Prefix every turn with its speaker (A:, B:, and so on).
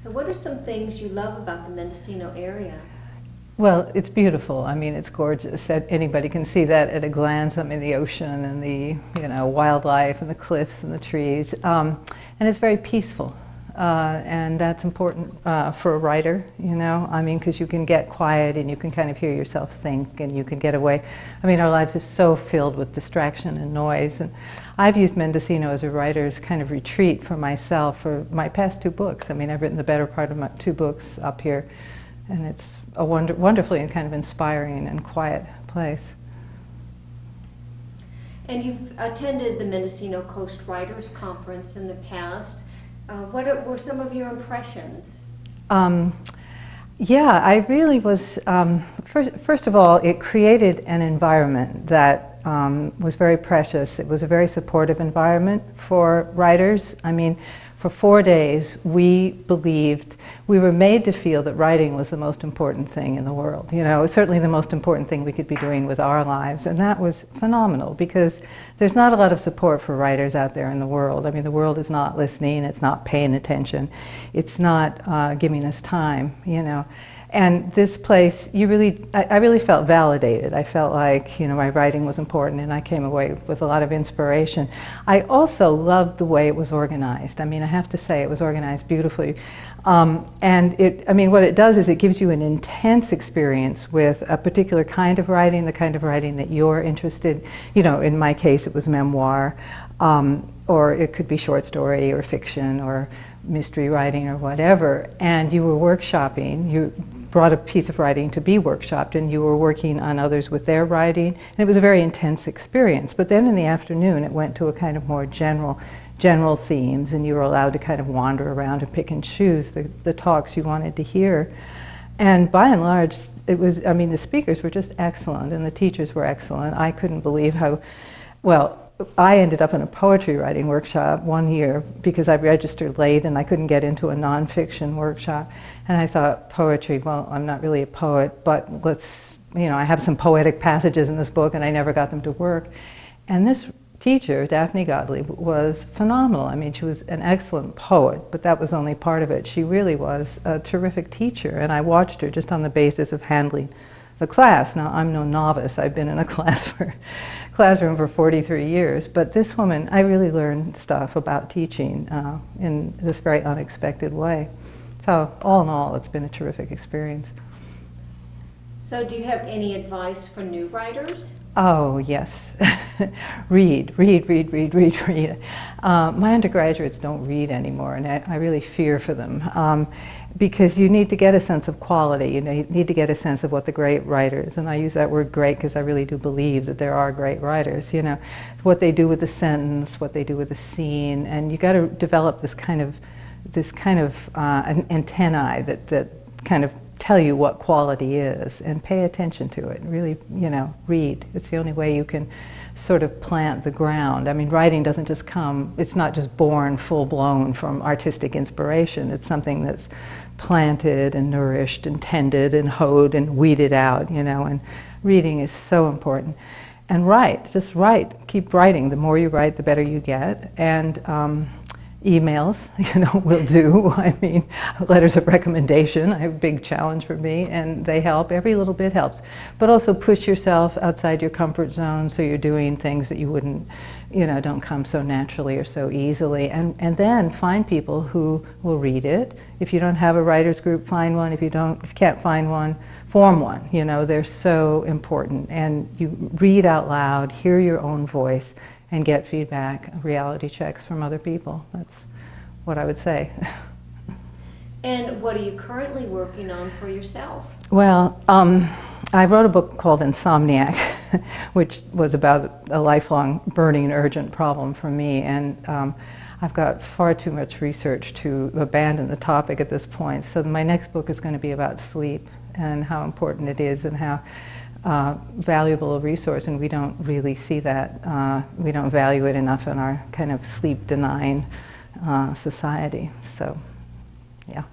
A: So what are some things you love about the Mendocino area?
B: Well, it's beautiful. I mean, it's gorgeous. Anybody can see that at a glance. I mean, the ocean and the, wildlife and the cliffs and the trees. And it's very peaceful. And that's important for a writer, I mean, because you can get quiet and you can kind of hear yourself think and you can get away. I mean, our lives are so filled with distraction and noise. And I've used Mendocino as a writer's kind of retreat for myself for my past 2 books. I mean, I've written the better part of my 2 books up here. And it's a wonderfully and kind of inspiring and quiet place.
A: And you've attended the Mendocino Coast Writers Conference in the past. What were some of your impressions?
B: Yeah, I really was, first of all, it created an environment that was very precious. It was a very supportive environment for writers. I mean, for 4 days, we were made to feel that writing was the most important thing in the world. Certainly the most important thing we could be doing with our lives. And that was phenomenal because there's not a lot of support for writers out there in the world. I mean, the world is not listening, it's not paying attention, it's not giving us time, And this place, I really felt validated. I felt like, my writing was important and I came away with a lot of inspiration. I also loved the way it was organized. I mean, I have to say it was organized beautifully. And what it does is it gives you an intense experience with a particular kind of writing, the kind of writing that you're interested, in my case it was memoir, or it could be short story or fiction or mystery writing or whatever. And you were workshopping, you brought a piece of writing to be workshopped and you were working on others with their writing. And it was a very intense experience. But then in the afternoon it went to a kind of more general themes, and you were allowed to kind of wander around and pick and choose the talks you wanted to hear. And by and large, the speakers were just excellent and the teachers were excellent. I couldn't believe how, I ended up in a poetry writing workshop one year because I registered late and I couldn't get into a nonfiction workshop. And I thought, poetry, well, I'm not really a poet, but I have some poetic passages in this book and I never got them to work. And this teacher, Daphne Gottlieb, was phenomenal. I mean, she was an excellent poet, but that was only part of it. She really was a terrific teacher, and I watched her just on the basis of handling the class. Now, I'm no novice. I've been in a classroom for 43 years, but this woman, I really learned stuff about teaching in this very unexpected way. So, all in all, it's been a terrific experience.
A: So, do you have any advice for new writers?
B: Oh, yes. Read. My undergraduates don't read anymore, and I really fear for them because you need to get a sense of quality. You need to get a sense of what the great writers, and I use that word great because I really do believe that there are great writers, what they do with the sentence, what they do with the scene, and you got to develop this kind of antennae that kind of tell you what quality is and pay attention to it. Really, read. It's the only way you can sort of plant the ground. I mean, writing doesn't just come, it's not just born full-blown from artistic inspiration. It's something that's planted and nourished and tended and hoed and weeded out, and reading is so important. And just write, keep writing. The more you write, the better you get. And emails, will do. I mean, letters of recommendation, a big challenge for me, and they help. Every little bit helps. But also push yourself outside your comfort zone so you're doing things that you wouldn't, don't come so naturally or so easily. And then find people who will read it. If you don't have a writer's group, find one. If you can't find one, form one. They're so important. And you read out loud, hear your own voice, and get feedback, reality checks from other people. That's what I would say.
A: And what are you currently working on for yourself?
B: Well, I wrote a book called Insomniac, which was about a lifelong burning and urgent problem for me. And I've got far too much research to abandon the topic at this point. So my next book is going to be about sleep and how important it is and how valuable a resource, and we don't really see that. We don't value it enough in our kind of sleep-denying society. So, yeah.